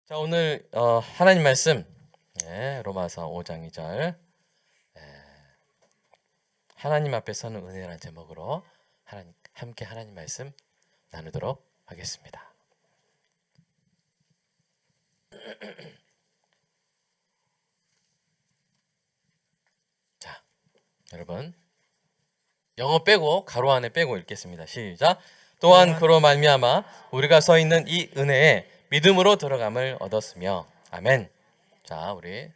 자, 오늘 하나님 말씀, 로마서 5장 2절, 하나님 앞에 서는 은혜라는 제목으로 함께 하나님 말씀 나누도록 하겠습니다. 자, 여러분 영어 빼고 가로 안에 빼고 읽겠습니다. 시작. 또한 그로 말미암아 우리가 서 있는 이 은혜에 믿음으로 들어감을 얻었으며. 아멘. 자, 우리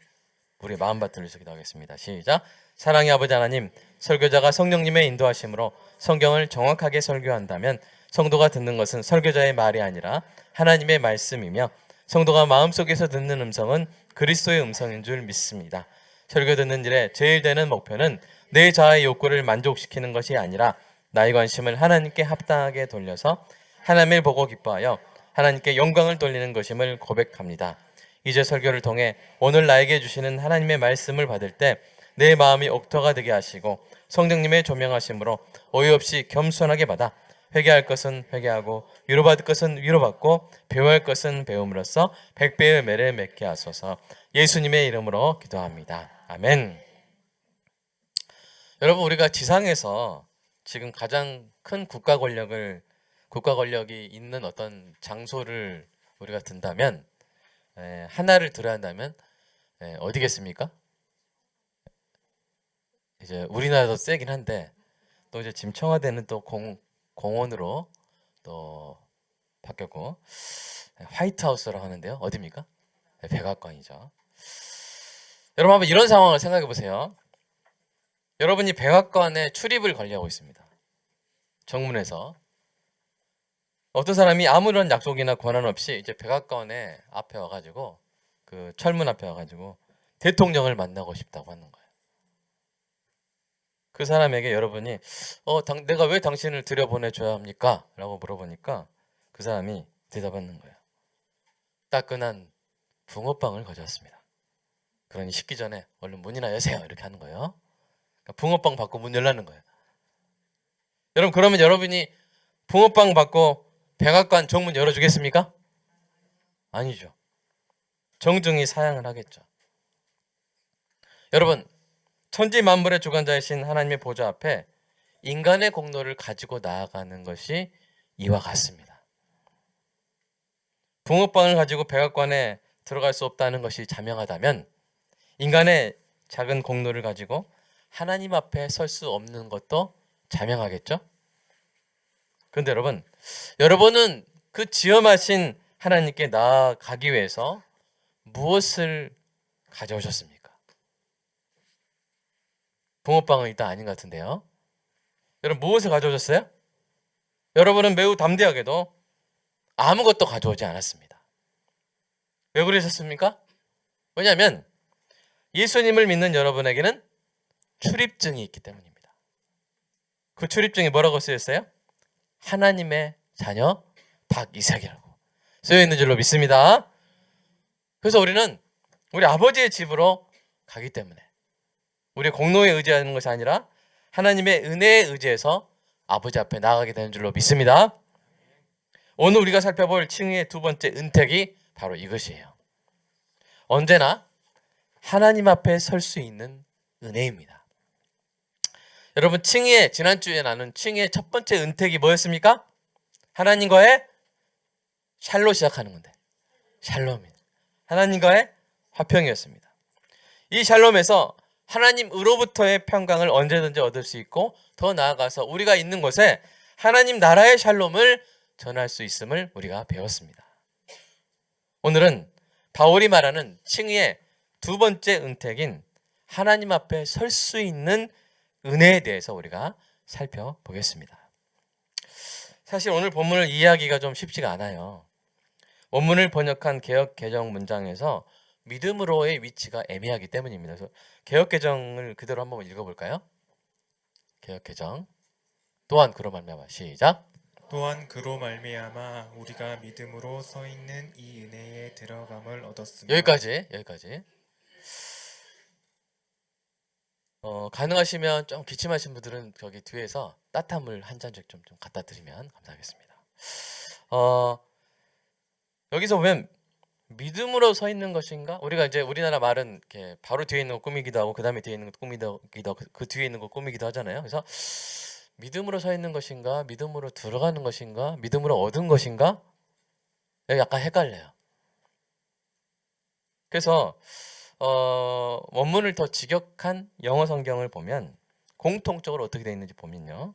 마음밭 들려서 기도하겠습니다. 시작. 사랑의 아버지 하나님, 설교자가 성령님의 인도하심으로 성경을 정확하게 설교한다면 성도가 듣는 것은 설교자의 말이 아니라 하나님의 말씀이며, 성도가 마음속에서 듣는 음성은 그리스도의 음성인 줄 믿습니다. 설교 듣는 일에 제일 되는 목표는 내 자아의 욕구를 만족시키는 것이 아니라 나의 관심을 하나님께 합당하게 돌려서 하나님을 보고 기뻐하여 하나님께 영광을 돌리는 것임을 고백합니다. 이제 설교를 통해 오늘 나에게 주시는 하나님의 말씀을 받을 때 내 마음이 옥토가 되게 하시고 성령님의 조명하심으로 오해 없이 겸손하게 받아 회개할 것은 회개하고 위로받을 것은 위로받고 배워할 것은 배움으로써 100배의 매를 맺게 하소서. 예수님의 이름으로 기도합니다. 아멘. 여러분, 우리가 지상에서 지금 가장 큰 국가 권력이 있는 어떤 장소를 우리가 든다면, 하나를 들어야 한다면 어디겠습니까? 이제 우리나라도 세긴 한데, 또 이제 지금 청와대는 또 공원으로 또 바뀌었고, 화이트하우스라고 하는데요. 어디입니까? 백악관이죠. 여러분, 한번 이런 상황을 생각해 보세요. 여러분이 백악관에 출입을 관리하고 있습니다. 정문에서 어떤 사람이 아무런 약속이나 권한 없이 이제 백악관에 앞에 와가지고, 그 철문 앞에 와가지고 대통령을 만나고 싶다고 하는 거예요. 그 사람에게 여러분이 내가 왜 당신을 들여보내줘야 합니까? 라고 물어보니까 그 사람이 대답하는 거예요. 따끈한 붕어빵을 가져왔습니다. 그러니 식기 전에 얼른 문이나 여세요. 이렇게 하는 거예요. 그러니까 붕어빵 받고 문 열라는 거예요. 여러분, 그러면 여러분이 붕어빵 받고 백악관 정문 열어주겠습니까? 아니죠. 정중히 사양을 하겠죠. 여러분, 천지 만물의 주관자이신 하나님의 보좌 앞에 인간의 공로를 가지고 나아가는 것이 이와 같습니다. 붕어빵을 가지고 백악관에 들어갈 수 없다는 것이 자명하다면, 인간의 작은 공로를 가지고 하나님 앞에 설 수 없는 것도 자명하겠죠? 그런데 여러분은 그 지엄하신 하나님께 나아가기 위해서 무엇을 가져오셨습니까? 붕어빵은 일단 아닌 것 같은데요. 여러분, 무엇을 가져오셨어요? 여러분은 매우 담대하게도 아무것도 가져오지 않았습니다. 왜 그러셨습니까? 왜냐하면 예수님을 믿는 여러분에게는 출입증이 있기 때문입니다. 그 출입증이 뭐라고 쓰였어요? 하나님의 자녀 박이삭이라고 쓰여 있는 줄로 믿습니다. 그래서 우리는 우리 아버지의 집으로 가기 때문에 우리의 공로에 의지하는 것이 아니라 하나님의 은혜에 의지해서 아버지 앞에 나아가게 되는 줄로 믿습니다. 오늘 우리가 살펴볼 칭의의 두 번째 은택이 바로 이것이에요. 언제나 하나님 앞에 설 수 있는 은혜입니다. 여러분, 지난주에 나눈 칭의의 첫 번째 은택이 뭐였습니까? 하나님과의 샬로 시작하는 건데, 샬롬입니다. 하나님과의 화평이었습니다. 이 샬롬에서 하나님으로부터의 평강을 언제든지 얻을 수 있고, 더 나아가서 우리가 있는 곳에 하나님 나라의 샬롬을 전할 수 있음을 우리가 배웠습니다. 오늘은 바울이 말하는 칭의의 두 번째 은택인 하나님 앞에 설 수 있는 은혜에 대해서 우리가 살펴보겠습니다. 사실 오늘 본문을 이해하기가 좀 쉽지가 않아요. 원문을 번역한 개역 개정 문장에서 믿음으로의 위치가 애매하기 때문입니다. 그래서 개역 개정을 그대로 한번 읽어볼까요? 개역 개정. 또한 그로 말미암아. 시작. 또한 그로 말미암아 우리가 믿음으로 서 있는 이 은혜에 들어감을 얻었으며. 여기까지. 가능하시면 좀 기침하신 분들은 저기 뒤에서 따뜻한 물 한 잔씩 좀 갖다 드리면 감사하겠습니다. 여기서 보면 믿음으로 서 있는 것인가? 우리가 이제 우리나라 말은 이렇게 바로 뒤에 있는 거 꾸미기도 하고 그 다음에 뒤에 있는 거 꾸미기도 하고 그 뒤에 있는 거 꾸미기도 하잖아요. 그래서 믿음으로 서 있는 것인가? 믿음으로 들어가는 것인가? 믿음으로 얻은 것인가? 여기 약간 헷갈려요. 그래서 원문을 더 직역한 영어 성경을 보면 공통적으로 어떻게 되어 있는지 보면요.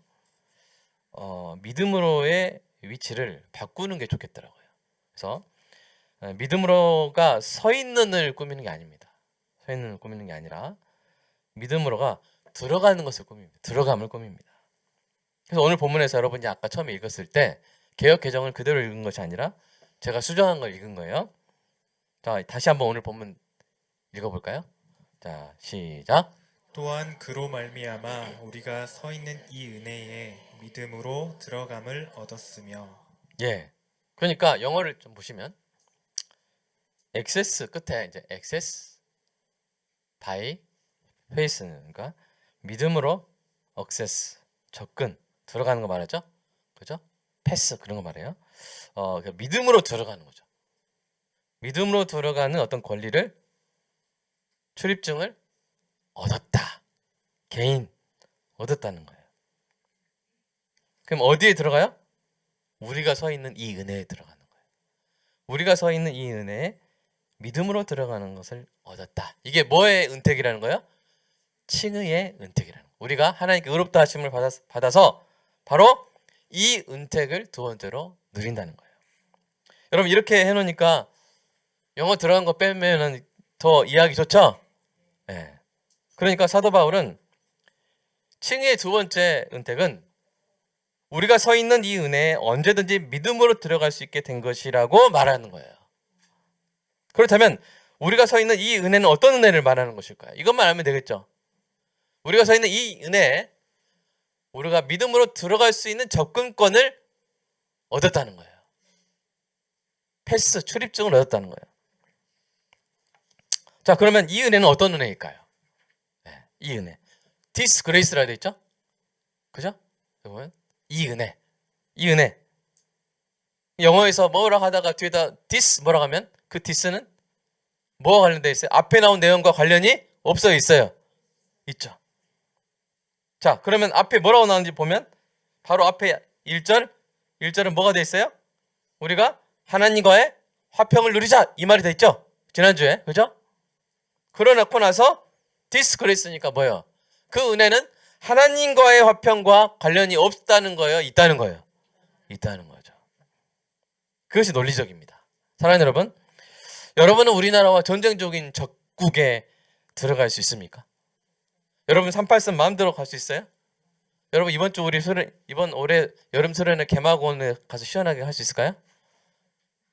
믿음으로의 위치를 바꾸는 게 좋겠더라고요. 그래서 믿음으로가 서 있는을 꾸미는 게 아닙니다. 서 있는을 꾸미는 게 아니라 믿음으로가 들어가는 것을 꾸밉니다. 들어감을 꾸밉니다. 그래서 오늘 본문에서 여러분이 아까 처음에 읽었을 때 개역 개정을 그대로 읽은 것이 아니라 제가 수정한 걸 읽은 거예요. 자, 다시 한번 오늘 본문 읽어볼까요? 자, 시작. 또한 그로 말미암아 우리가 서 있는 이 은혜에 믿음으로 들어감을 얻었으며. 예. 그러니까 영어를 좀 보시면 액세스 끝에 이제 액세스 바이 페이스는 그러니까 믿음으로 억세스 접근 들어가는 거 말하죠. 그죠? 패스 그런 거 말해요. 그러니까 믿음으로 들어가는 거죠. 믿음으로 들어가는 어떤 권리를 출입증을 얻었다. 개인 얻었다는 거예요. 그럼 어디에 들어가요? 우리가 서 있는 이 은혜에 들어가는 거예요. 우리가 서 있는 이 은혜에 믿음으로 들어가는 것을 얻었다. 이게 뭐의 은택이라는 거예요? 칭의의 은택이라는 거예요. 우리가 하나님께 의롭다 하심을 받아서 바로 이 은택을 두 번째로 누린다는 거예요. 여러분 이렇게 해놓으니까 영어 들어간 거 빼면 더 이해하기 좋죠? 네. 그러니까 사도 바울은 칭의의 두 번째 은택은 우리가 서 있는 이 은혜에 언제든지 믿음으로 들어갈 수 있게 된 것이라고 말하는 거예요. 그렇다면 우리가 서 있는 이 은혜는 어떤 은혜를 말하는 것일까요? 이것만 알면 되겠죠. 우리가 서 있는 이 은혜에 우리가 믿음으로 들어갈 수 있는 접근권을 얻었다는 거예요. 패스, 출입증을 얻었다는 거예요. 자, 그러면 이 은혜는 어떤 은혜일까요? 네, 이 은혜. This grace라 되어 있죠? 그죠? 여러분, 이 은혜. 이 은혜. 영어에서 뭐라고 하다가 뒤에다 this 뭐라고 하면 그 this는 뭐와 관련되어 있어요? 앞에 나온 내용과 관련이 없어 있어요. 있죠. 자, 그러면 앞에 뭐라고 나오는지 보면 바로 앞에 1절은 뭐가 되어 있어요? 우리가 하나님과의 화평을 누리자 이 말이 되어 있죠? 지난주에. 그죠? 그러놓고 나서 this grace니까 뭐예요? 그 은혜는 하나님과의 화평과 관련이 없다는 거예요? 있다는 거예요? 있다는 거죠. 그것이 논리적입니다. 사랑하는 여러분, 여러분은 우리나라와 전쟁 중인 적국에 들어갈 수 있습니까? 여러분 383 마음대로 갈 수 있어요? 여러분 이번 주 우리 이번 올해 여름 수련회 개막원에 가서 시원하게 할 수 있을까요?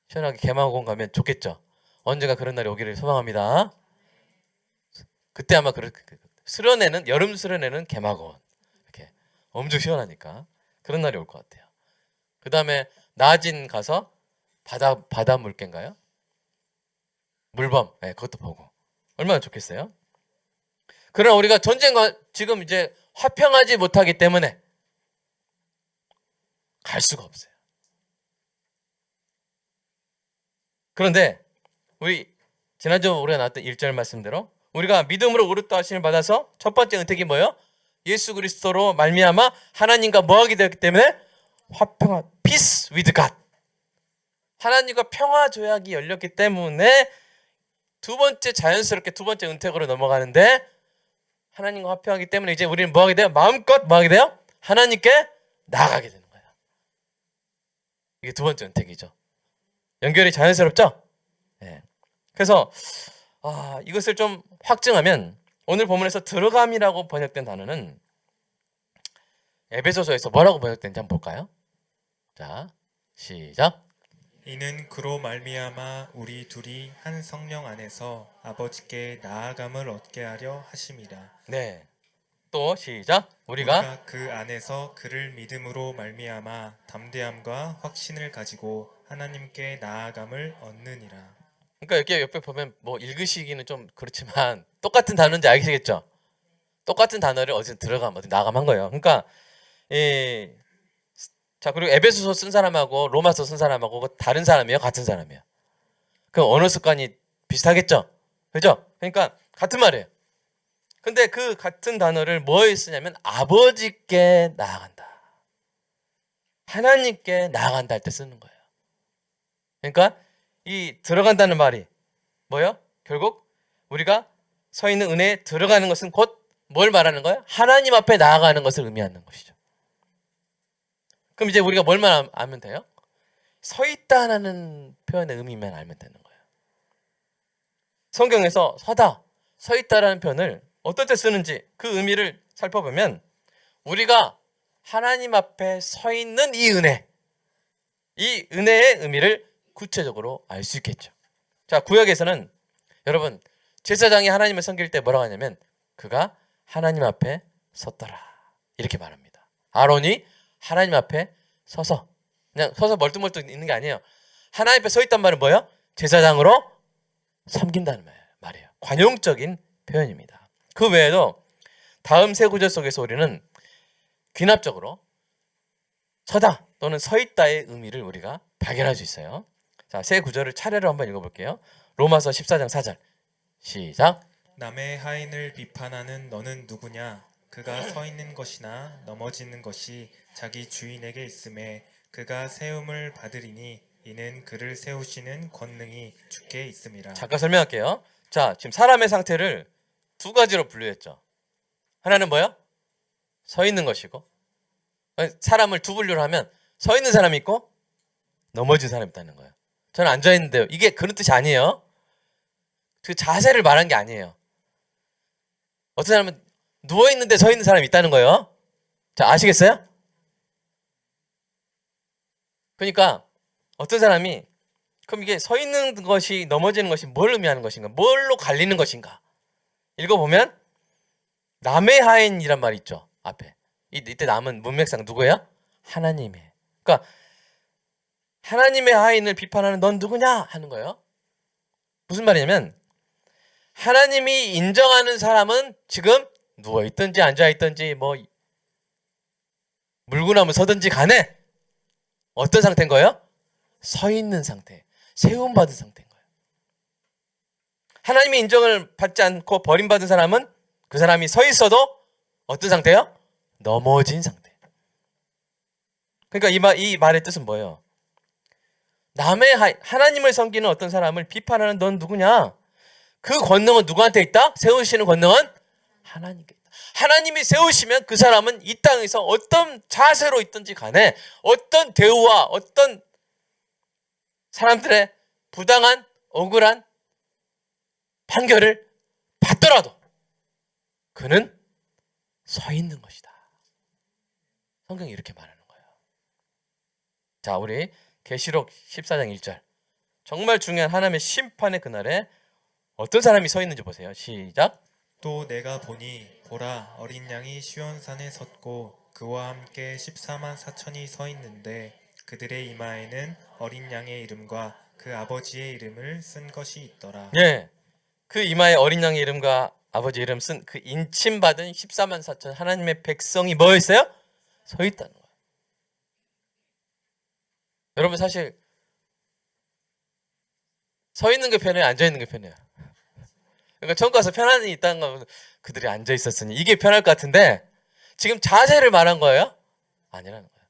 시원하게 개막원 가면 좋겠죠. 언제가 그런 날이 오기를 소망합니다. 그때 아마 수련회는 여름 수련회는 개막원 이렇게 엄청 시원하니까 그런 날이 올 것 같아요. 그 다음에 나진 가서 바다 물개인가요? 물범, 네, 그것도 보고 얼마나 좋겠어요. 그러나 우리가 전쟁과 지금 이제 화평하지 못하기 때문에 갈 수가 없어요. 그런데 우리 지난주 우리가 나왔던 1절 말씀대로 우리가 믿음으로 의롭다 하심을 받아서 첫 번째 은택이 뭐예요? 예수 그리스도로 말미암아 하나님과 뭐하게 되었기 때문에 화평한 peace with God. 하나님과 평화 조약이 열렸기 때문에 두 번째 자연스럽게 두 번째 은택으로 넘어가는데 하나님과 화평하기 때문에 이제 우리는 뭐하게 돼요? 마음껏 뭐하게 돼요? 하나님께 나아가게 되는 거예요. 이게 두 번째 은택이죠. 연결이 자연스럽죠? 네. 그래서 이것을 좀 확증하면 오늘 본문에서 들어감이라고 번역된 단어는 에베소서에서 뭐라고 번역된지 한번 볼까요? 자, 시작. 이는 그로 말미암아 우리 둘이 한 성령 안에서 아버지께 나아감을 얻게 하려 하심이라. 네. 또 시작. 우리가 그 안에서 그를 믿음으로 말미암아 담대함과 확신을 가지고 하나님께 나아감을 얻느니라. 그러니까 여기 옆에 보면 뭐 읽으시기는 좀 그렇지만 똑같은 단어인지 아시겠죠? 똑같은 단어를 어디서 들어감, 어디 나감한 거예요. 그러니까 자, 그리고 에베소서 쓴 사람하고 로마서 쓴 사람하고 다른 사람이에요, 같은 사람이에요? 그 언어 습관이 비슷하겠죠? 그죠? 그러니까 같은 말이에요. 근데 그 같은 단어를 뭐에 쓰냐면 아버지께 나아간다. 하나님께 나아간다 할 때 쓰는 거예요. 그러니까 이 들어간다는 말이 뭐예요? 결국 우리가 서 있는 은혜에 들어가는 것은 곧 뭘 말하는 거예요? 하나님 앞에 나아가는 것을 의미하는 것이죠. 그럼 이제 우리가 뭘만 알면 돼요? 서 있다는 표현의 의미만 알면 되는 거예요. 성경에서 서다, 서 있다라는 표현을 어떨 때 쓰는지 그 의미를 살펴보면 우리가 하나님 앞에 서 있는 이 은혜의 의미를 구체적으로 알 수 있겠죠. 자, 구약에서는 여러분 제사장이 하나님을 섬길 때 뭐라고 하냐면 그가 하나님 앞에 섰더라 이렇게 말합니다. 아론이 하나님 앞에 서서 그냥 서서 멀뚱멀뚱 있는 게 아니에요. 하나님 앞에 서 있단 말은 뭐예요? 제사장으로 섬긴다는 말이에요. 관용적인 표현입니다. 그 외에도 다음 세 구절 속에서 우리는 귀납적으로 서다 또는 서 있다의 의미를 우리가 발견할 수 있어요. 자, 세 구절을 차례로 한번 읽어볼게요. 로마서 14장 4절 시작. 남의 하인을 비판하는 너는 누구냐? 그가 서 있는 것이나 넘어지는 것이 자기 주인에게 있음에 그가 세움을 받으리니 이는 그를 세우시는 권능이 주께 있음이라. 잠깐 설명할게요. 자, 지금 사람의 상태를 두 가지로 분류했죠. 하나는 뭐요? 서 있는 것이고, 사람을 두 분류를 하면 서 있는 사람이 있고 넘어진 사람이 있다는 거예요. 저는 앉아 있는데요. 이게 그런 뜻이 아니에요. 그 자세를 말한 게 아니에요. 어떤 사람은 누워 있는데 서 있는 사람이 있다는 거예요. 자, 아시겠어요? 그러니까 어떤 사람이 그럼 이게 서 있는 것이 넘어지는 것이 뭘 의미하는 것인가? 뭘로 갈리는 것인가? 읽어보면 남의 하인이란 말이 있죠. 앞에. 이때 남은 문맥상 누구예요? 하나님의. 그러니까 하나님의 하인을 비판하는 넌 누구냐? 하는 거예요. 무슨 말이냐면 하나님이 인정하는 사람은 지금 누워있든지 앉아있든지 뭐 물구나무 서든지 간에 어떤 상태인 거예요? 서 있는 상태. 세움받은 상태인 거예요. 하나님의 인정을 받지 않고 버림받은 사람은 그 사람이 서 있어도 어떤 상태예요? 넘어진 상태. 그러니까 이 말의 뜻은 뭐예요? 하나님을 섬기는 어떤 사람을 비판하는 넌 누구냐? 그 권능은 누구한테 있다? 세우시는 권능은 하나님께 있다. 하나님이 세우시면 그 사람은 이 땅에서 어떤 자세로 있든지 간에 어떤 대우와 어떤 사람들의 부당한 억울한 판결을 받더라도 그는 서 있는 것이다. 성경이 이렇게 말하는 거예요. 자, 우리 계시록 14장 1절. 정말 중요한 하나님의 심판의 그날에 어떤 사람이 서 있는지 보세요. 시작. 또 내가 보니 보라 어린 양이 시온산에 섰고 그와 함께 14만 4천이 서 있는데 그들의 이마에는 어린 양의 이름과 그 아버지의 이름을 쓴 것이 있더라. 예. 그 이마에 어린 양의 이름과 아버지 이름 쓴 그 인침받은 14만 4천 하나님의 백성이 뭐였어요? 서 있다는 거예요. 여러분 사실 서 있는 게 편해요? 앉아 있는 게 편해요? 그러니까 천국 가서 편안히 있다는 건 그들이 앉아 있었으니 이게 편할 것 같은데 지금 자세를 말한 거예요? 아니라는 거예요.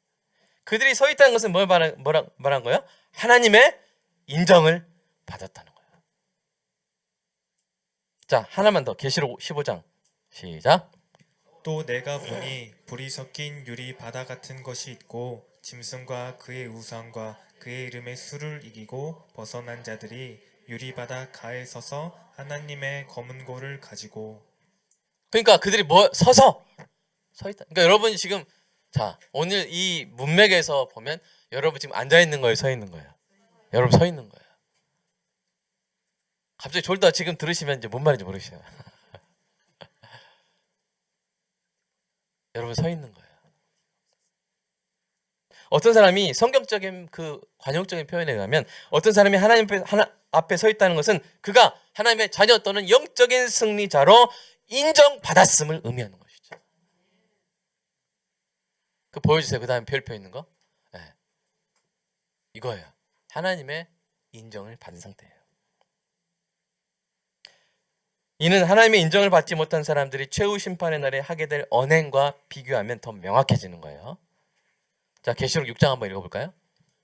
그들이 서 있다는 것은 뭘 말한 거예요? 하나님의 인정을 받았다는 거예요. 자, 하나만 더. 계시록 15장 시작. 또 내가 보니 불이 섞인 유리 바다 같은 것이 있고 짐승과 그의 우상과 그의 이름의 수를 이기고 벗어난 자들이 유리 바다 가에 서서 하나님의 검은 고를 가지고. 그러니까 그들이 서서 서 있다. 그러니까 여러분이 지금 자, 오늘 이 문맥에서 보면 여러분 지금 앉아 있는 거예요, 서 있는 거예요? 여러분 서 있는 거예요. 갑자기 졸다 지금 들으시면 이제 뭔 말인지 모르시잖아요. 여러분 서 있는 거예요. 어떤 사람이 성경적인 그 관용적인 표현에 의하면 어떤 사람이 하나님 앞에 서 있다는 것은 그가 하나님의 자녀 또는 영적인 승리자로 인정받았음을 의미하는 것이죠. 그 보여주세요. 그 다음에 별표 있는 거. 네. 이거예요. 하나님의 인정을 받은 상태예요. 이는 하나님의 인정을 받지 못한 사람들이 최후 심판의 날에 하게 될 언행과 비교하면 더 명확해지는 거예요. 자, 계시록 6장 한번 읽어볼까요?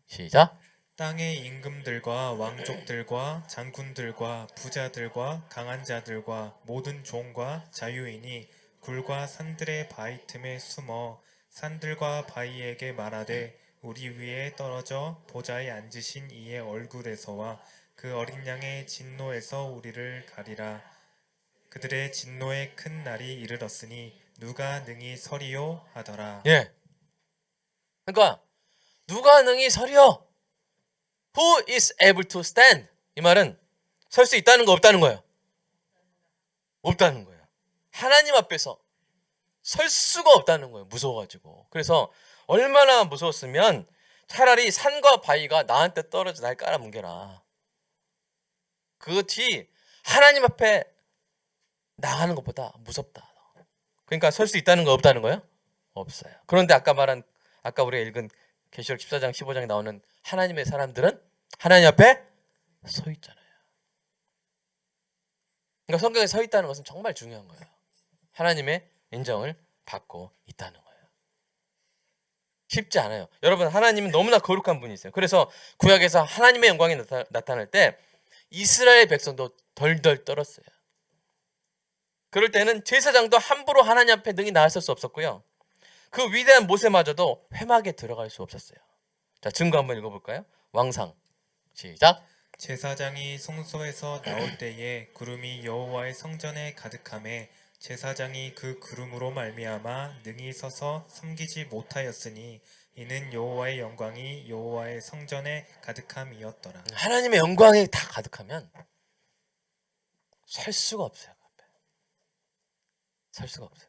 시작. 땅의 임금들과 왕족들과 장군들과 부자들과 강한 자들과 모든 종과 자유인이 굴과 산들의 바위 틈에 숨어 산들과 바위에게 말하되 우리 위에 떨어져 보좌에 앉으신 이의 얼굴에서와 그 어린 양의 진노에서 우리를 가리라. 그들의 진노의 큰 날이 이르렀으니 누가 능히 서리요 하더라. 예. 그러니까 누가 능히 서리요? Who is able to stand? 이 말은 설 수 있다는 거 없다는 거예요. 없다는 거예요. 하나님 앞에서 설 수가 없다는 거예요. 무서워가지고. 그래서 얼마나 무서웠으면 차라리 산과 바위가 나한테 떨어져 날 깔아뭉개라. 그것이 하나님 앞에 나가는 것보다 무섭다. 그러니까 설 수 있다는 거 없다는 거예요? 없어요. 그런데 아까 우리가 읽은 계시록 14장 15장에 나오는 하나님의 사람들은 하나님 앞에 서 있잖아요. 그러니까 성경에 서 있다는 것은 정말 중요한 거예요. 하나님의 인정을 받고 있다는 거예요. 쉽지 않아요. 여러분, 하나님은 너무나 거룩한 분이세요. 그래서 구약에서 하나님의 영광이 나타날 때 이스라엘 백성도 덜덜 떨었어요. 그럴 때는 제사장도 함부로 하나님 앞에 능히 나설 수 없었고요. 그 위대한 모세마저도 회막에 들어갈 수 없었어요. 자, 증거 한번 읽어볼까요? 왕상 시작. 제사장이 성소에서 나올 때에 구름이 여호와의 성전에 가득하매 제사장이 그 구름으로 말미암아 능히 서서 섬기지 못하였으니 이는 여호와의 영광이 여호와의 성전에 가득함이었더라. 하나님의 영광이 다 가득하면 설 수가 없어요. 설 수가 없어요.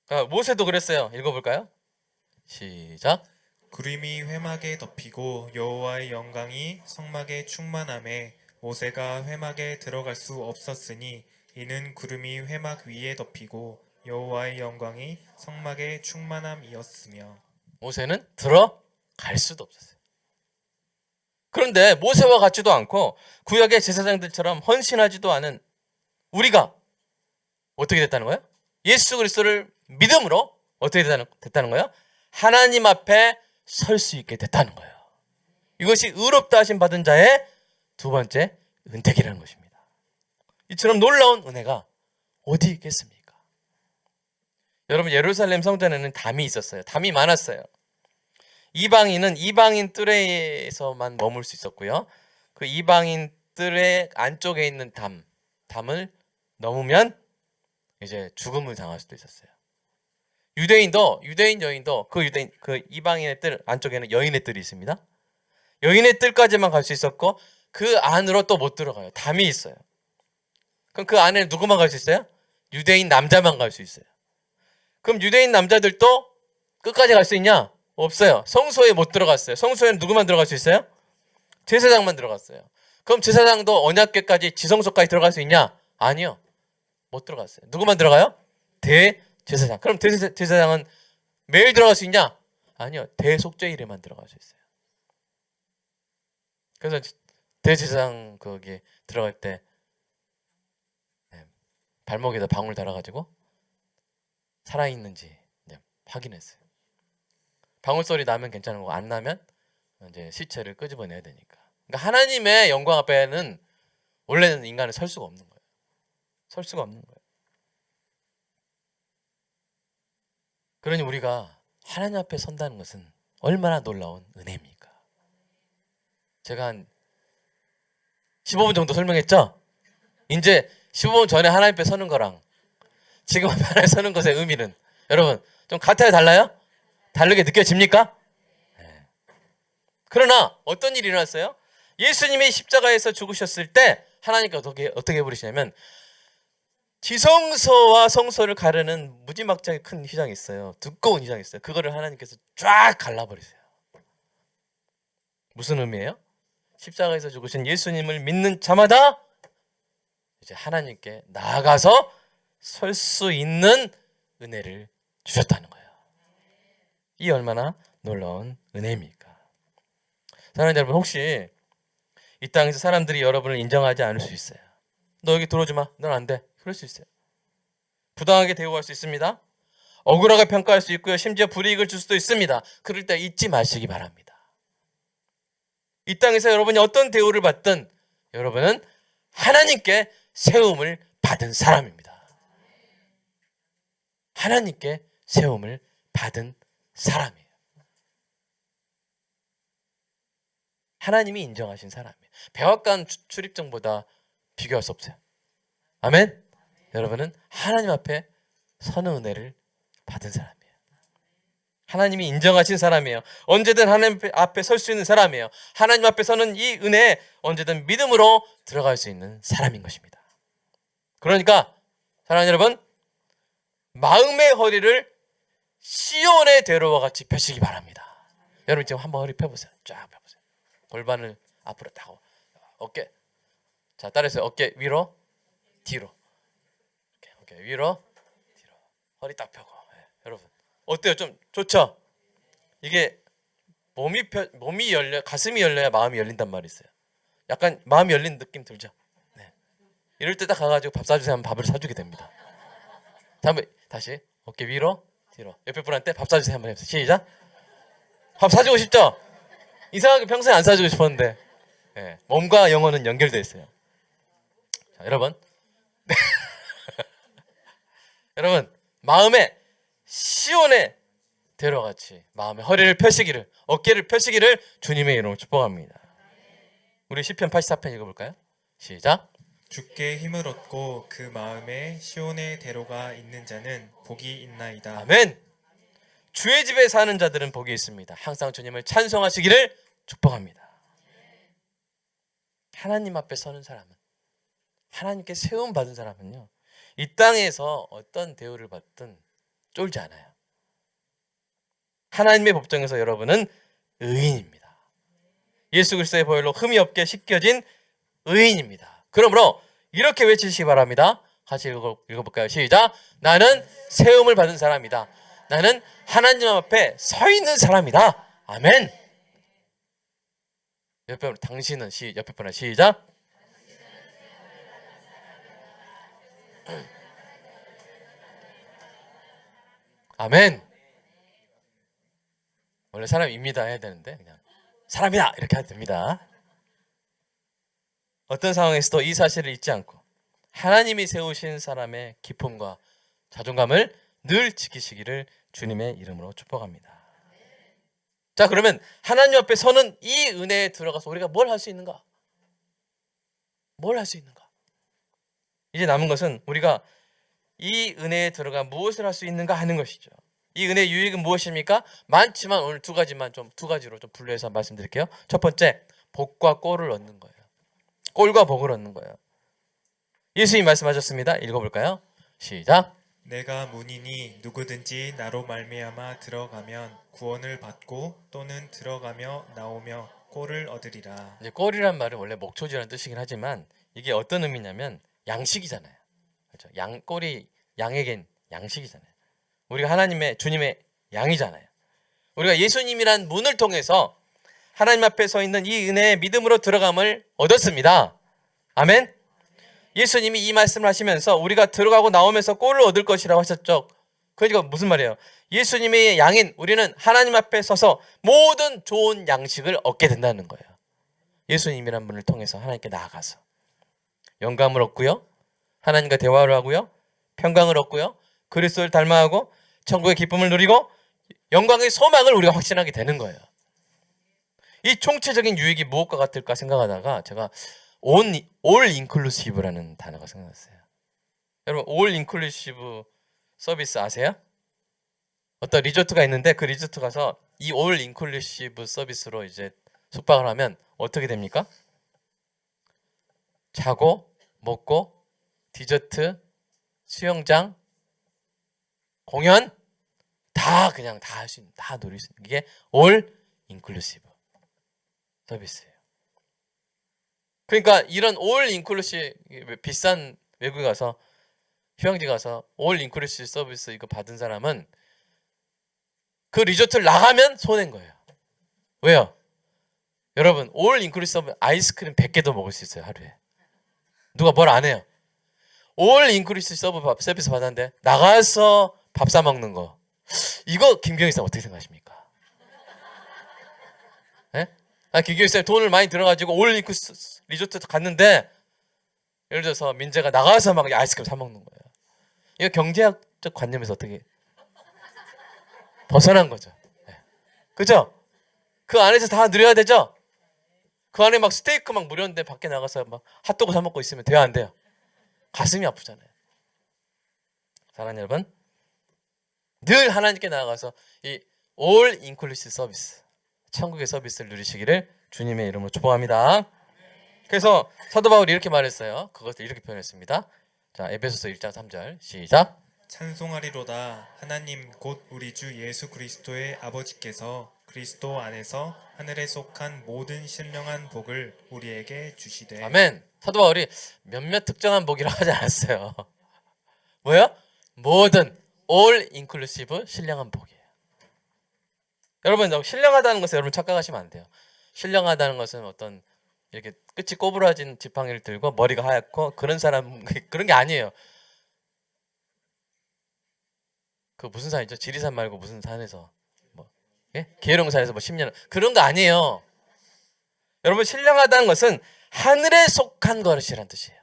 그러니까 모세도 그랬어요. 읽어볼까요? 시작. 구름이 회막에 덮이고 여호와의 영광이 성막에 충만함에 모세가 회막에 들어갈 수 없었으니 이는 구름이 회막 위에 덮이고 여호와의 영광이 성막에 충만함이었으며. 모세는 들어갈 수도 없었어요. 그런데 모세와 같지도 않고 구약의 제사장들처럼 헌신하지도 않은 우리가 어떻게 됐다는 거예요? 예수 그리스도를 믿음으로 어떻게 됐다는 거예요? 하나님 앞에 설 수 있게 됐다는 거예요. 이것이 의롭다 하심 받은 자의 두 번째 은택이라는 것입니다. 이처럼 놀라운 은혜가 어디 있겠습니까? 여러분, 예루살렘 성전에는 담이 있었어요. 담이 많았어요. 이방인은 이방인 뜰에서만 머물 수 있었고요. 그 이방인 뜰의 안쪽에 있는 담을 넘으면 이제 죽음을 당할 수도 있었어요. 유대인 여인도 그 이방인의 뜰 안쪽에는 여인의 뜰이 있습니다. 여인의 뜰까지만 갈 수 있었고 그 안으로 또 못 들어가요. 담이 있어요. 그럼 그 안에 누구만 갈 수 있어요? 유대인 남자만 갈 수 있어요. 그럼 유대인 남자들도 끝까지 갈 수 있냐? 없어요. 성소에 못 들어갔어요. 성소에는 누구만 들어갈 수 있어요? 제사장만 들어갔어요. 그럼 제사장도 언약궤까지 지성소까지 들어갈 수 있냐? 아니요. 못 들어갔어요. 누구만 들어가요? 대제사장. 그럼 대제사장은 매일 들어갈 수 있냐? 아니요. 대속죄일에만 들어갈 수 있어요. 그래서 대제사장 거기 들어갈 때 발목에다 방울 달아가지고 살아있는지 확인했어요. 방울 소리 나면 괜찮은 거고 안 나면 이제 시체를 끄집어내야 되니까. 그러니까 하나님의 영광 앞에는 원래는 인간은 설 수가 없는 거예요. 설 수가 없는 거예요. 그러니 우리가 하나님 앞에 선다는 것은 얼마나 놀라운 은혜입니까? 제가 한 15분 정도 설명했죠? 이제 15분 전에 하나님 앞에 서는 거랑 지금 앞에 하나님 서는 것의 의미는 여러분 좀 같아요? 달라요? 다르게 느껴집니까? 네. 그러나 어떤 일이 일어났어요? 예수님이 십자가에서 죽으셨을 때 하나님께서 어떻게 해버리시냐면 지성소와 성소를 가르는 무지막지하게 큰 휘장이 있어요. 두꺼운 휘장이 있어요. 그거를 하나님께서 쫙 갈라버리세요. 무슨 의미예요? 십자가에서 죽으신 예수님을 믿는 자마다 이제 하나님께 나아가서 설 수 있는 은혜를 주셨다는 거예요. 이 얼마나 놀라운 은혜입니까? 사랑하는 여러분, 혹시 이 땅에서 사람들이 여러분을 인정하지 않을 수 있어요. 너 여기 들어오지 마. 넌 안 돼. 그럴 수 있어요. 부당하게 대우할 수 있습니다. 억울하게 평가할 수 있고요. 심지어 불이익을 줄 수도 있습니다. 그럴 때 잊지 마시기 바랍니다. 이 땅에서 여러분이 어떤 대우를 받든 여러분은 하나님께 세움을 받은 사람입니다. 하나님께 세움을 받은 사람이에요. 하나님이 인정하신 사람이에요. 백악관 출입증보다 비교할 수 없어요. 아멘? 여러분은 하나님 앞에 서는 은혜를 받은 사람이에요. 하나님이 인정하신 사람이에요. 언제든 하나님 앞에 설 수 있는 사람이에요. 하나님 앞에 서는 이 은혜에 언제든 믿음으로 들어갈 수 있는 사람인 것입니다. 그러니까 사랑하는 여러분, 마음의 허리를 시온의 대로와 같이 펴시기 바랍니다. 여러분 지금 한번 허리 펴보세요. 쫙 펴보세요. 골반을 앞으로 타고 어깨, 자 따라해서 어깨 위로 뒤로, 어깨 위로 뒤로, 허리 딱 펴고. 네, 여러분 어때요? 좀 좋죠? 이게 몸이 열려, 가슴이 열려야 마음이 열린단 말이 있어요. 약간 마음이 열린 느낌 들죠? 네. 이럴 때 딱 가가지고 밥 사주세요 하면 밥을 사주게 됩니다. 자, 한번 다시 어깨 위로 뒤로, 옆에 분한테 밥 사주세요 한번 해보세요. 시작. 밥 사주고 싶죠? 이상하게 평소에 안 사주고 싶었는데, 네, 몸과 영혼은 연결되어 있어요. 자, 여러분 여러분 마음에 시온의 대로 같이 마음의 허리를 펴시기를, 어깨를 펴시기를 주님의 이름으로 축복합니다. 우리 시편 84편 읽어볼까요? 시작. 주께 힘을 얻고 그 마음에 시온의 대로가 있는 자는 복이 있나이다. 아멘. 주의 집에 사는 자들은 복이 있습니다. 항상 주님을 찬송하시기를 축복합니다. 하나님 앞에 서는 사람은, 하나님께 세움 받은 사람은요, 이 땅에서 어떤 대우를 받든 쫄지 않아요. 하나님의 법정에서 여러분은 의인입니다. 예수 그리스도의 보혈로 흠이 없게 씻겨진 의인입니다. 그러므로 이렇게 외치시기 바랍니다. 같이 읽어볼까요? 시작. 나는 세움을 받은 사람이다. 나는 하나님 앞에 서 있는 사람이다. 아멘. 옆에 당신은 옆에 분은 시작. 아멘. 원래 사람입니다 해야 되는데 그냥 사람이다 이렇게 해도 됩니다. 어떤 상황에서도 이 사실을 잊지 않고 하나님이 세우신 사람의 기쁨과 자존감을 늘 지키시기를 주님의 이름으로 축복합니다. 자, 그러면 하나님 앞에 서는 이 은혜에 들어가서 우리가 뭘 할 수 있는가? 뭘 할 수 있는가? 이제 남은 것은 우리가 이 은혜에 들어가 무엇을 할 수 있는가 하는 것이죠. 이 은혜의 유익은 무엇입니까? 많지만 오늘 두 가지로 좀 분류해서 말씀드릴게요. 첫 번째, 복과 꼴을 얻는 거예요. 꼴과 복을 얻는 거예요. 예수님이 말씀하셨습니다. 읽어볼까요? 시작. 내가 문이니 누구든지 나로 말미암아 들어가면 구원을 받고 또는 들어가며 나오며 꼴을 얻으리라. 이제 꼴이란 말은 원래 목초지라는 뜻이긴 하지만 이게 어떤 의미냐면 양식이잖아요. 그렇죠? 꼴이 양에겐 양식이잖아요. 우리가 주님의 양이잖아요. 우리가 예수님이란 문을 통해서 하나님 앞에 서 있는 이 은혜의 믿음으로 들어감을 얻었습니다. 아멘. 예수님이 이 말씀을 하시면서 우리가 들어가고 나오면서 꼴을 얻을 것이라고 하셨죠. 그러니까 무슨 말이에요? 예수님의 양인 우리는 하나님 앞에 서서 모든 좋은 양식을 얻게 된다는 거예요. 예수님이란 분을 통해서 하나님께 나아가서 영감을 얻고요, 하나님과 대화를 하고요, 평강을 얻고요, 그리스도를 닮아가고 천국의 기쁨을 누리고 영광의 소망을 우리가 확신하게 되는 거예요. 이 총체적인 유익이 무엇과 같을까 생각하다가 제가 올 인클루시브라는 단어가 생각났어요. 여러분 올 인클루시브 서비스 아세요? 어떤 리조트가 있는데 그 리조트 가서 이 올 인클루시브 서비스로 이제 숙박을 하면 어떻게 됩니까? 자고 먹고 디저트, 수영장, 공연 다 그냥 다 할 수 있는, 다 누릴 수 있는 게 올 인클루시브 서비스예요. 그러니까 이런 올 인클루시브 비싼 외국에 가서 휴양지 가서 올 인클루시브 서비스 이거 받은 사람은 그 리조트를 나가면 손해인 거예요. 왜요? 여러분 올 인클루시브 아이스크림 100개도 먹을 수 있어요 하루에. 누가 뭘 안 해요. 올 인클루시브 서비스 받았는데 나가서 밥 사 먹는 거. 이거 김경희 쌤 어떻게 생각하십니까? 예? 김경희 쌤 돈을 많이 들어가지고 올 인클루시브 리조트 갔는데 예를 들어서 민재가 나가서 막 아이스크림 사 먹는 거예요. 이거 경제학적 관념에서 어떻게 벗어난 거죠. 예. 그죠? 그 안에서 다 누려야 되죠? 그 안에 막 스테이크 막 무료인데 밖에 나가서 막 핫도그 사 먹고 있으면 돼요, 안 돼요? 가슴이 아프잖아요. 사랑하는 여러분, 늘 하나님께 나아가서 이 올 인클루시브 서비스, 천국의 서비스를 누리시기를 주님의 이름으로 축복합니다. 그래서 사도 바울이 이렇게 말했어요. 그것을 이렇게 표현했습니다. 자, 에베소서 1장 3절 시작. 찬송하리로다 하나님 곧 우리 주 예수 그리스도의 아버지께서 그리스도 안에서 하늘에 속한 모든 신령한 복을 우리에게 주시되. 아멘. 사도 바울이 몇몇 특정한 복이라고 하지 않았어요. 뭐야? 모든 all inclusive 신령한 복이에요. 여러분, 신령하다는 것을 여러분 착각하시면 안 돼요. 신령하다는 것은 어떤 이렇게 끝이 꼬부라진 지팡이를 들고 머리가 하얗고 그런 사람, 그런 게 아니에요. 그 무슨 산이죠? 지리산 말고 무슨 산에서 뭐 예? 계룡산에서 뭐 10년 그런 거 아니에요. 여러분, 신령하다는 것은 하늘에 속한 것이란 뜻이에요.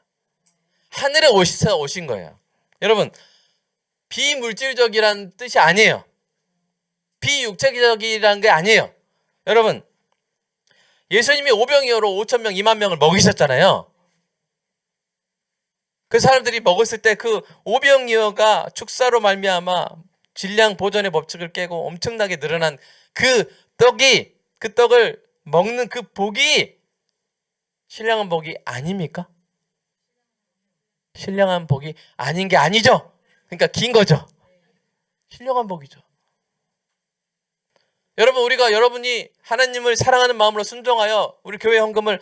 하늘에 오신 거예요. 여러분, 비물질적이란 뜻이 아니에요. 비육체적이라는 게 아니에요. 여러분, 예수님이 오병이어로 5,000명, 2만 명을 먹이셨잖아요. 그 사람들이 먹었을 때 그 오병이어가 축사로 말미암아 질량 보존의 법칙을 깨고 엄청나게 늘어난 그 떡을 먹는 그 복이 신령한 복이 아닙니까? 신령한 복이 아닌 게 아니죠. 그러니까 긴 거죠. 신령한 복이죠. 여러분, 우리가 여러분이 하나님을 사랑하는 마음으로 순종하여 우리 교회 헌금을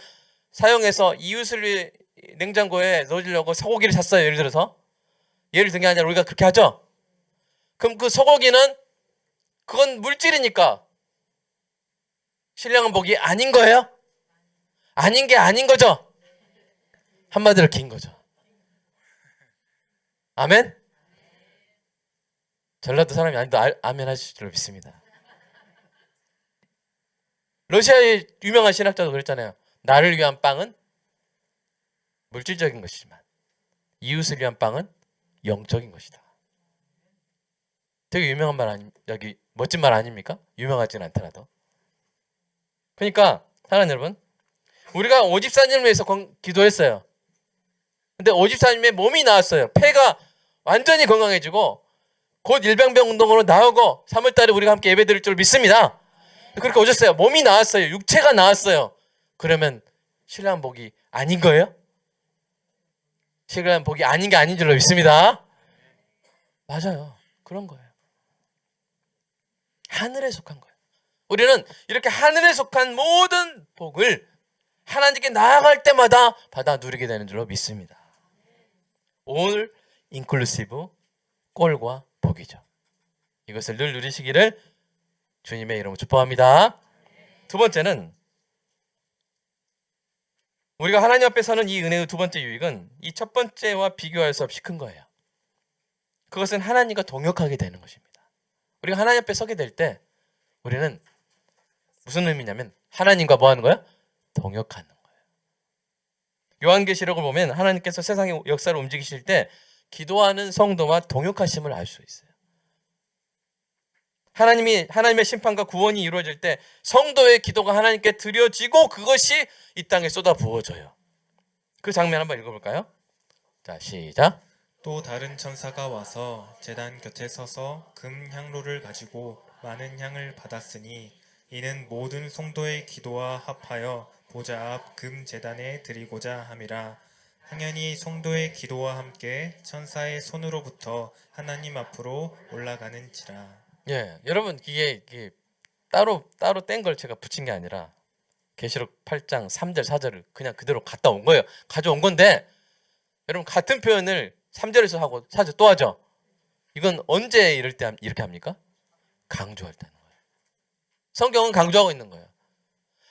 사용해서 이웃을 위해 냉장고에 넣으려고 소고기를 샀어요. 예를 들어서. 예를 든 게 아니라 우리가 그렇게 하죠. 그럼 그 소고기는 그건 물질이니까 신령한 복이 아닌 거예요? 아닌 게 아닌 거죠. 한마디로 긴 거죠. 아멘? 전라도 사람이 아닌데 아멘 하실 줄 믿습니다. 러시아의 유명한 신학자도 그랬잖아요. 나를 위한 빵은 물질적인 것이지만 이웃을 위한 빵은 영적인 것이다. 되게 유명한 말 여기 멋진 말 아닙니까? 유명하진 않더라도. 그러니까 사랑하는 여러분, 우리가 오집사님을 위해서 기도했어요. 근데 오집사님의 몸이 나았어요. 폐가 완전히 건강해지고 곧 일병병 운동으로 나오고 3월달에 우리가 함께 예배 드릴 줄 믿습니다. 그렇게 오셨어요. 몸이 나았어요. 육체가 나았어요. 그러면 신령한 복이 아닌 거예요? 신령한 복이 아닌 게 아닌 줄로 믿습니다. 맞아요. 그런 거예요. 하늘에 속한 거예요. 우리는 이렇게 하늘에 속한 모든 복을 하나님께 나아갈 때마다 받아 누리게 되는 줄로 믿습니다. 올 인클루시브 꼴과 복이죠. 이것을 늘 누리시기를 주님의 이름으로 축복합니다. 두 번째는 우리가 하나님 앞에 서는 이 은혜의 두 번째 유익은 이 첫 번째와 비교할 수 없이 큰 거예요. 그것은 하나님과 동역하게 되는 것입니다. 우리가 하나님 앞에 서게 될 때 우리는 무슨 의미냐면 하나님과 뭐 하는 거야? 동역하는 거예요. 요한계시록을 보면 하나님께서 세상의 역사를 움직이실 때 기도하는 성도와 동역하심을 알 수 있어요. 하나님의 심판과 구원이 이루어질 때 성도의 기도가 하나님께 드려지고 그것이 이 땅에 쏟아 부어져요. 그 장면 한번 읽어볼까요? 자, 시작. 또 다른 천사가 와서 제단 곁에 서서 금 향로를 가지고 많은 향을 받았으니 이는 모든 성도의 기도와 합하여 보좌 앞 금 제단에 드리고자 함이라. 당연히 성도의 기도와 함께 천사의 손으로부터 하나님 앞으로 올라가는지라. 예, 여러분 이게 따로 뗀 걸 제가 붙인 게 아니라 계시록 8장 3절 4절을 그냥 그대로 갖다 온 거예요. 가져온 건데 여러분 같은 표현을 3절에서 하고 4절 또 하죠. 이건 언제 이럴 때 이렇게 합니까? 강조할 때 하는 거예요. 성경은 강조하고 있는 거예요.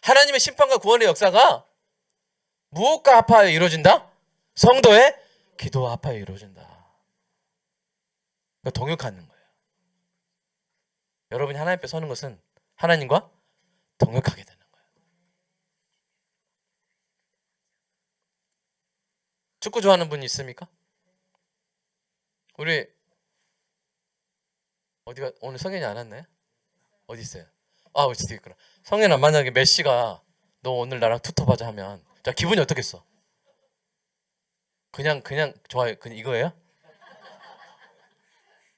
하나님의 심판과 구원의 역사가 무엇과 합하여 이루어진다? 성도의 기도와 합하여 이루어진다. 그러니까 동역하는 거예요. 여러분이 하나님 앞에 서는 것은 하나님과 동역하게 되는 거예요. 축구 좋아하는 분 있습니까? 우리 어디가 오늘 성현이 안 왔나요? 어디 있어요? 아, 우리 뒤에 있구나. 성현아, 만약에 메시가 너 오늘 나랑 투톱하자 하면 자 기분이 어떻겠어? 그냥 좋아요. 그냥 이거예요?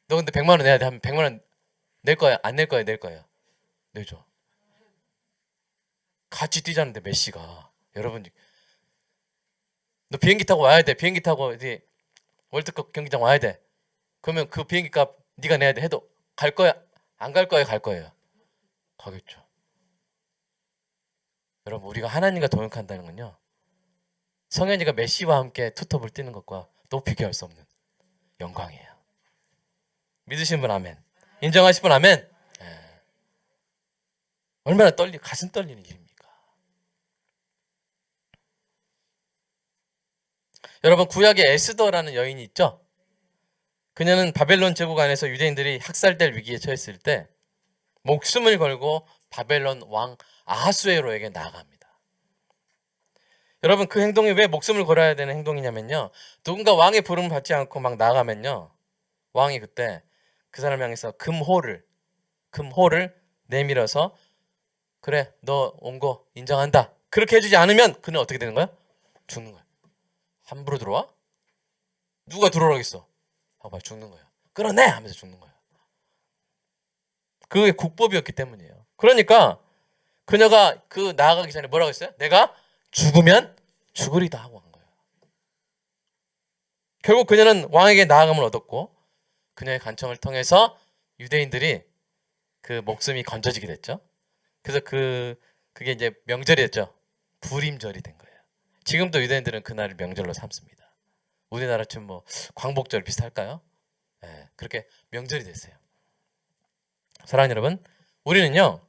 너 근데 100만 원 내야 돼 하면 100만 원 낼 거야? 안 낼 거야? 낼 거야? 내줘. 같이 뛰자는데 메시가 여러분 너 비행기 타고 와야 돼. 비행기 타고 어디 월드컵 경기장 와야 돼. 그러면 그 비행기 값 네가 내야 돼 해도 갈 거야? 안 갈 거야? 갈 거예요? 가겠죠. 여러분 우리가 하나님과 동역한다는 건요. 성현이가 메시와 함께 투톱을 뛰는 것과 또 비교할 수 없는 영광이에요. 믿으시는 분 아멘. 인정하실 분 아멘. 예. 얼마나 가슴 떨리는 일입니까? 여러분 구약에 에스더라는 여인이 있죠. 그녀는 바벨론 제국 안에서 유대인들이 학살될 위기에 처했을 때 목숨을 걸고 바벨론 왕 아하수에로에게 나아갑니다. 여러분 그 행동이 왜 목숨을 걸어야 되는 행동이냐면요. 누군가 왕의 부름을 받지 않고 막 나아가면요. 왕이 그때 그 사람 향해서 금호를 내밀어서 그래 너 온 거 인정한다. 그렇게 해주지 않으면 그는 어떻게 되는 거야? 죽는 거야. 함부로 들어와? 누가 들어오라겠어? 봐봐 죽는 거야. 끌어내! 하면서 죽는 거야. 그게 국법이었기 때문이에요. 그러니까 그녀가 그 나아가기 전에 뭐라고 했어요? 내가 죽으면 죽으리다 하고 한 거예요. 결국 그녀는 왕에게 나아감을 얻었고 그녀의 간청을 통해서 유대인들이 그 목숨이 건져지게 됐죠. 그래서 그게 이제 명절이 됐죠. 불임절이 된 거예요. 지금도 유대인들은 그날을 명절로 삼습니다. 우리나라처럼 뭐 광복절 비슷할까요? 네, 그렇게 명절이 됐어요. 사랑하는 여러분, 우리는요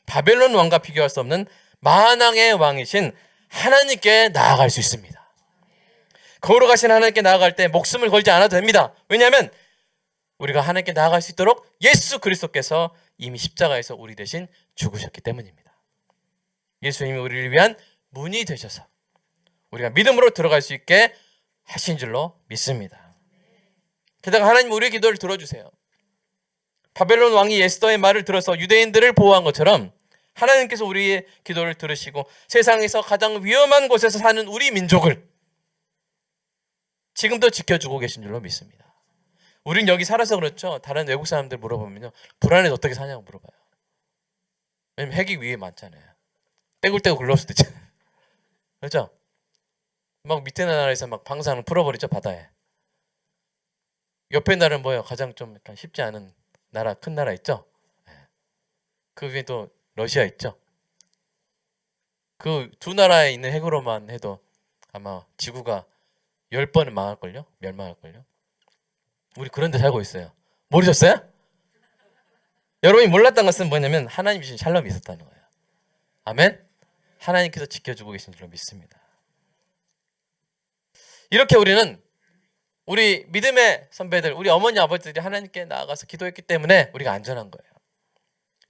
바벨론 왕과 비교할 수 없는 만왕의 왕이신 하나님께 나아갈 수 있습니다. 거울로 가신 하나님께 나아갈 때 목숨을 걸지 않아도 됩니다. 왜냐하면 우리가 하나님께 나아갈 수 있도록 예수 그리스도께서 이미 십자가에서 우리 대신 죽으셨기 때문입니다. 예수님이 우리를 위한 문이 되셔서 우리가 믿음으로 들어갈 수 있게 하신 줄로 믿습니다. 게다가 하나님 우리의 기도를 들어주세요. 바벨론 왕이 에스더의 말을 들어서 유대인들을 보호한 것처럼 하나님께서 우리의 기도를 들으시고 세상에서 가장 위험한 곳에서 사는 우리 민족을 지금도 지켜주고 계신 줄로 믿습니다. 우린 여기 살아서 그렇죠. 다른 외국 사람들 물어보면요. 불안해서 어떻게 사냐고 물어봐요. 왜냐면 핵이 위에 많잖아요. 떼굴떼굴 굴러올 수도 있잖아요. 그렇죠? 막 밑에 나라에서 막 방사능 풀어버리죠. 바다에. 옆에 나라는 뭐예요? 가장 좀 약간 쉽지 않은 나라, 큰 나라 있죠? 그 위에 또 러시아 있죠? 그 두 나라에 있는 핵으로만 해도 아마 지구가 10번은 망할걸요? 멸망할걸요? 우리 그런 데 살고 있어요. 모르셨어요? 여러분이 몰랐던 것은 뭐냐면 하나님 주신 샬롬이 있었다는 거예요. 아멘? 하나님께서 지켜주고 계신 줄로 믿습니다. 이렇게 우리는 우리 믿음의 선배들, 우리 어머니 아버지들이 하나님께 나아가서 기도했기 때문에 우리가 안전한 거예요.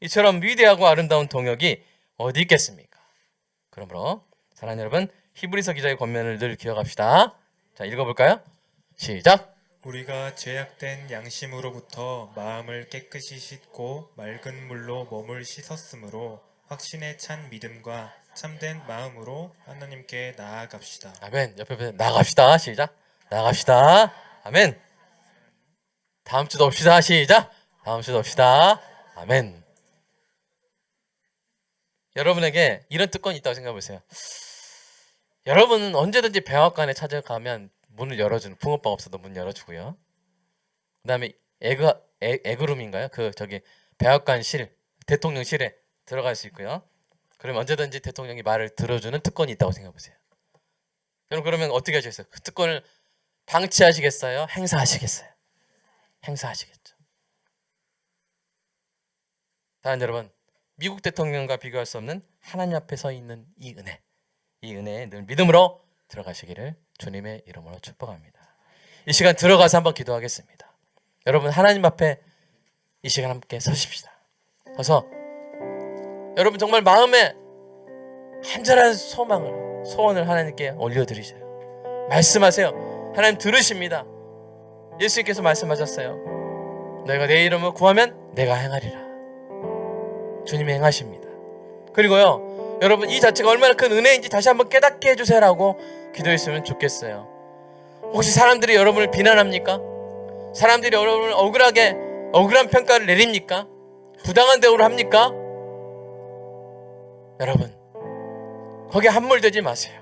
이처럼 위대하고 아름다운 동역이 어디 있겠습니까? 그러므로 사랑하는 여러분, 히브리서 기자의 권면을 늘 기억합시다. 자, 읽어볼까요? 시작! 우리가 죄악된 양심으로부터 마음을 깨끗이 씻고 맑은 물로 몸을 씻었으므로 확신에 찬 믿음과 참된 마음으로 하나님께 나아갑시다. 아멘. 옆에 나갑시다. 시작. 나갑시다. 아멘. 다음 주도 옵시다. 시작. 다음 주도 옵시다. 아멘. 여러분에게 이런 특권이 있다고 생각해 보세요. 여러분은 언제든지 백악관에 찾아가면 문을 열어주는, 붕어빵 없어도 문 열어주고요. 그 다음에 에그룸인가요? 저기 백악관실, 대통령실에 들어갈 수 있고요. 그러면 언제든지 대통령이 말을 들어주는 특권이 있다고 생각해 보세요. 여러분 그러면 어떻게 하시겠어요? 그 특권을 방치하시겠어요? 행사하시겠어요? 행사하시겠죠. 사랑하는 여러분, 미국 대통령과 비교할 수 없는 하나님 앞에 서 있는 이 은혜에 늘 믿음으로 들어가시기를 주님의 이름으로 축복합니다. 이 시간 들어가서 한번 기도하겠습니다. 여러분 하나님 앞에 이 시간 함께 서십시다. 서서 여러분 정말 마음에 간절한 소원을 하나님께 올려드리세요. 말씀하세요. 하나님 들으십니다. 예수님께서 말씀하셨어요. 너희가 내 이름을 구하면 내가 행하리라. 주님이 행하십니다. 그리고요, 여러분 이 자체가 얼마나 큰 은혜인지 다시 한번 깨닫게 해주세요라고 기도했으면 좋겠어요. 혹시 사람들이 여러분을 비난합니까? 사람들이 여러분을 억울한 평가를 내립니까? 부당한 대우를 합니까? 여러분 거기에 함몰되지 마세요.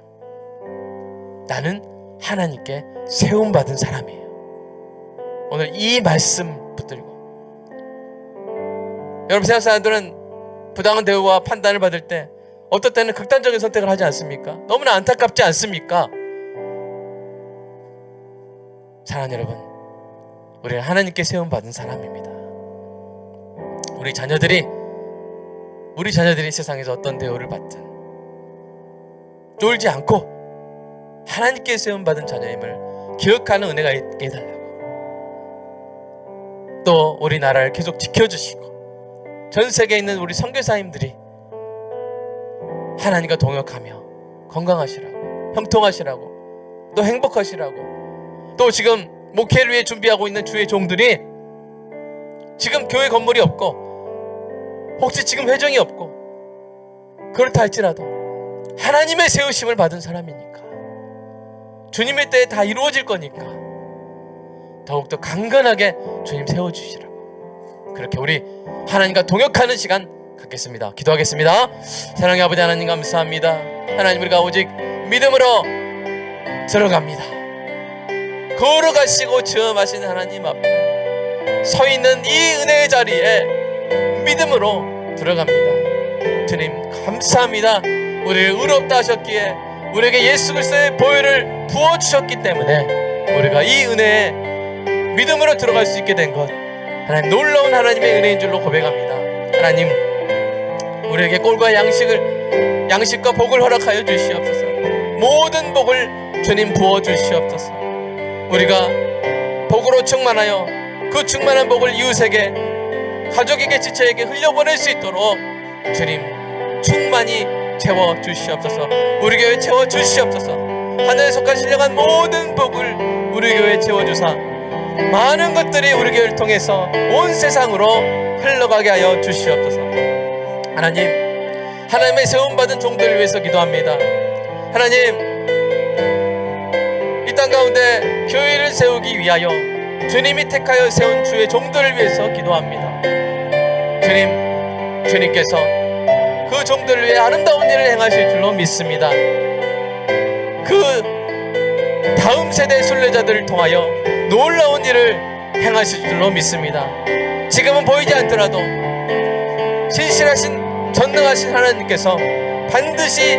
나는 하나님께 세움받은 사람이에요. 오늘 이 말씀 붙들고, 여러분 세상 사람들은 부당한 대우와 판단을 받을 때 어떨 때는 극단적인 선택을 하지 않습니까? 너무나 안타깝지 않습니까? 사랑하는 여러분, 우리는 하나님께 세움받은 사람입니다. 우리 자녀들이 세상에서 어떤 대우를 받든 쫄지 않고 하나님께 세움받은 자녀임을 기억하는 은혜가 있게 해달라고, 또 우리나라를 계속 지켜주시고 전 세계에 있는 우리 선교사님들이 하나님과 동역하며 건강하시라고, 형통하시라고, 또 행복하시라고, 또 지금 목회를 위해 준비하고 있는 주의 종들이 지금 교회 건물이 없고 혹시 지금 회정이 없고 그렇다 할지라도 하나님의 세우심을 받은 사람이니까, 주님의 때에 다 이루어질 거니까 더욱더 강건하게 주님 세워주시라고, 그렇게 우리 하나님과 동역하는 시간 갖겠습니다. 기도하겠습니다. 사랑의 아버지 하나님 감사합니다. 하나님, 우리가 오직 믿음으로 들어갑니다. 걸어가시고 체험하신 하나님 앞에 서 있는 이 은혜의 자리에 믿음으로 들어갑니다. 주님 감사합니다. 우리를 의롭다 하셨기에, 우리에게 예수 그리스도의 보혈을 부어주셨기 때문에 우리가 이 은혜에 믿음으로 들어갈 수 있게 된 것, 하나님 놀라운 하나님의 은혜인 줄로 고백합니다. 하나님, 우리에게 꼴과 양식과 복을 허락하여 주시옵소서. 모든 복을 주님 부어주시옵소서. 우리가 복으로 충만하여 그 충만한 복을 이웃에게, 가족에게, 지체에게 흘려보낼 수 있도록 주님 충만히 채워주시옵소서. 우리 교회 채워주시옵소서. 하늘에 속한 신령한 모든 복을 우리 교회에 채워주사 많은 것들이 우리 교회를 통해서 온 세상으로 흘러가게 하여 주시옵소서. 하나님의 세움받은 종들을 위해서 기도합니다. 하나님, 이 땅 가운데 교회를 세우기 위하여 주님이 택하여 세운 주의 종들을 위해서 기도합니다. 주님께서 그 종들을 위해 아름다운 일을 행하실 줄로 믿습니다. 그 다음 세대 순례자들을 통하여 놀라운 일을 행하실 줄로 믿습니다. 지금은 보이지 않더라도 신실하신 전능하신 하나님께서 반드시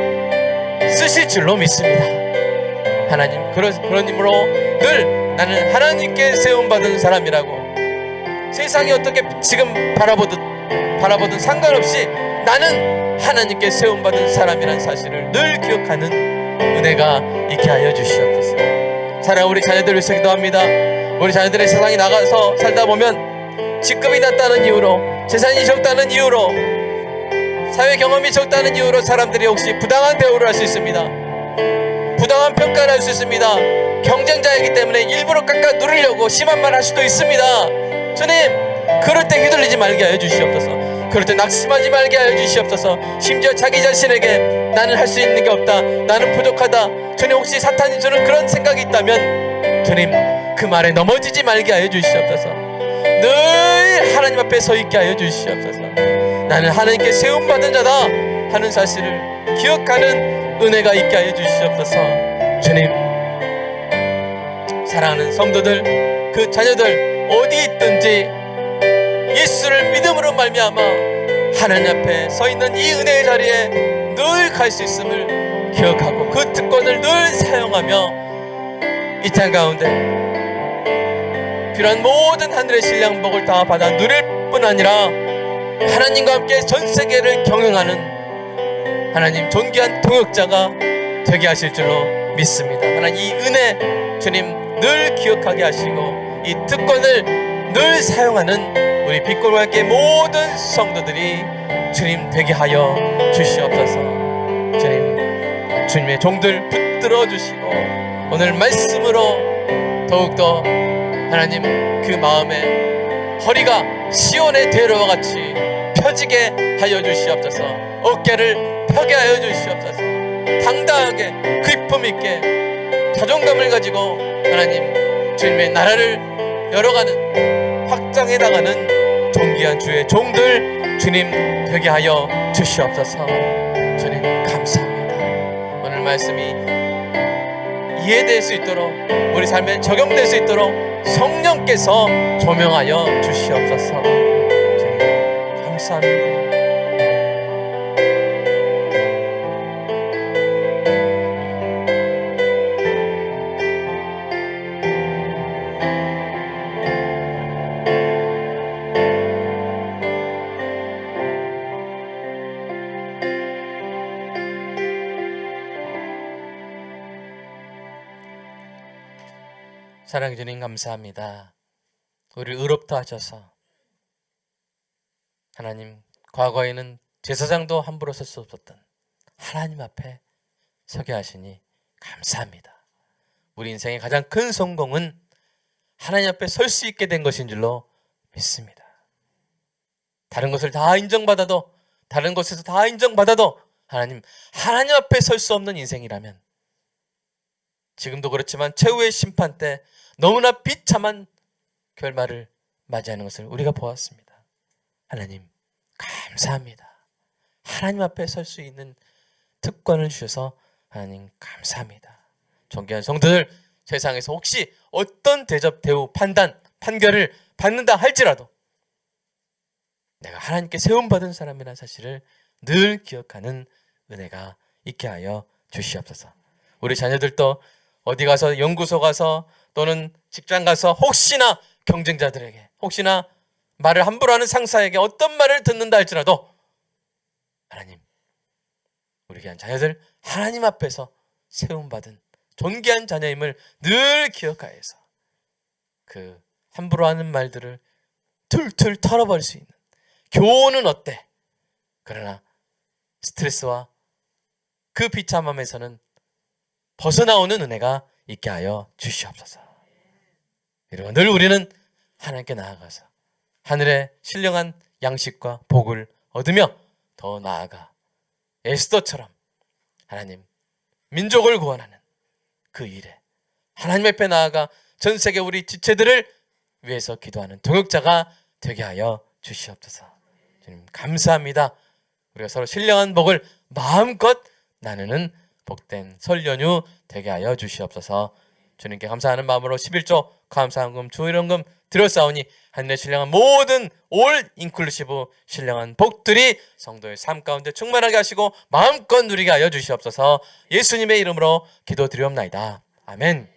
쓰실 줄로 믿습니다. 하나님, 그런 힘으로 늘 나는 하나님께 세움받은 사람이라고, 세상이 어떻게 지금 바라보든 상관없이 나는 하나님께 세움받은 사람이란 사실을 늘 기억하는 은혜가 있게 하여 주시옵소서. 사랑하는 우리 자녀들 위해서 기도합니다. 우리 자녀들의 세상에 나가서 살다 보면 직급이 낮다는 이유로, 재산이 적다는 이유로, 사회 경험이 적다는 이유로 사람들이 혹시 부당한 대우를 할 수 있습니다. 부당한 평가를 할 수 있습니다. 경쟁자이기 때문에 일부러 깎아 누르려고 심한 말 할 수도 있습니다. 주님, 그럴 때 휘둘리지 말게 하여 주시옵소서. 그럴 때 낙심하지 말게 하여 주시옵소서. 심지어 자기 자신에게 나는 할 수 있는 게 없다, 나는 부족하다, 주님 혹시 사탄이 주는 그런 생각이 있다면 주님 그 말에 넘어지지 말게 하여 주시옵소서. 늘 하나님 앞에 서 있게 하여 주시옵소서. 나는 하나님께 세움받은 자다 하는 사실을 기억하는 은혜가 있게 하여 주시옵소서. 주님, 사랑하는 성도들, 그 자녀들 어디 있든지 예수를 믿음으로 말미암아 하나님 앞에 서 있는 이 은혜의 자리에 늘 갈 수 있음을 기억하고 그 특권을 늘 사용하며 이 땅 가운데 필요한 모든 하늘의 신량복을 다 받아 누릴 뿐 아니라 하나님과 함께 전 세계를 경영하는 하나님 존귀한 동역자가 되게 하실 줄로 믿습니다. 하나님, 이 은혜 주님 늘 기억하게 하시고 이 특권을 늘 사용하는 우리 빛골교회 모든 성도들이 주님 되게 하여 주시옵소서. 주님, 주님의 종들 붙들어 주시고 오늘 말씀으로 더욱더 하나님 그 마음에 허리가 시온의 대로와 같이 펴지게 하여 주시옵소서. 어깨를 펴게 하여 주시옵소서. 당당하게 기품 있게 자존감을 가지고 하나님 주님의 나라를 열어가는 확장해 나가는 존귀한 주의 종들 주님 되게 하여 주시옵소서. 주님 감사합니다. 오늘 말씀이 이해될 수 있도록 우리 삶에 적용될 수 있도록 성령께서 조명하여 주시옵소서. 주님 감사합니다. 사랑해 주님 감사합니다. 우리를 의롭다 하셔서 하나님 과거에는 제사장도 함부로 설 수 없었던 하나님 앞에 서게 하시니 감사합니다. 우리 인생의 가장 큰 성공은 하나님 앞에 설 수 있게 된 것인 줄로 믿습니다. 다른 것을 다 인정받아도 다른 곳에서 다 인정받아도 하나님 앞에 설 수 없는 인생이라면 지금도 그렇지만 최후의 심판 때 너무나 비참한 결말을 맞이하는 것을 우리가 보았습니다. 하나님 감사합니다. 하나님 앞에 설 수 있는 특권을 주셔서 하나님 감사합니다. 존귀한 성도들, 세상에서 혹시 어떤 대접, 대우, 판단, 판결을 받는다 할지라도 내가 하나님께 세움받은 사람이라는 사실을 늘 기억하는 은혜가 있게 하여 주시옵소서. 우리 자녀들도 어디 가서 연구소 가서 또는 직장 가서 혹시나 경쟁자들에게 혹시나 말을 함부로 하는 상사에게 어떤 말을 듣는다 할지라도 하나님 우리 귀한 자녀들 하나님 앞에서 세움받은 존귀한 자녀임을 늘 기억하여서 그 함부로 하는 말들을 툴툴 털어버릴 수 있는 교훈은 어때? 그러나 스트레스와 그 비참함에서는 벗어나오는 은혜가 있게 하여 주시옵소서. 여러분 늘 우리는 하나님께 나아가서 하늘의 신령한 양식과 복을 얻으며 더 나아가 에스더처럼 하나님 민족을 구원하는 그 일에 하나님 앞에 나아가 전 세계 우리 지체들을 위해서 기도하는 동역자가 되게 하여 주시옵소서. 주님 감사합니다. 우리가 서로 신령한 복을 마음껏 나누는 복된 설 연휴 되게 하여 주시옵소서. 주님께 감사하는 마음으로 11조 감사헌금 주일헌금 드렸사오니 하늘의 신령한 모든 올 인클루시브 신령한 복들이 성도의 삶 가운데 충만하게 하시고 마음껏 누리게 하여 주시옵소서. 예수님의 이름으로 기도드리옵나이다. 아멘.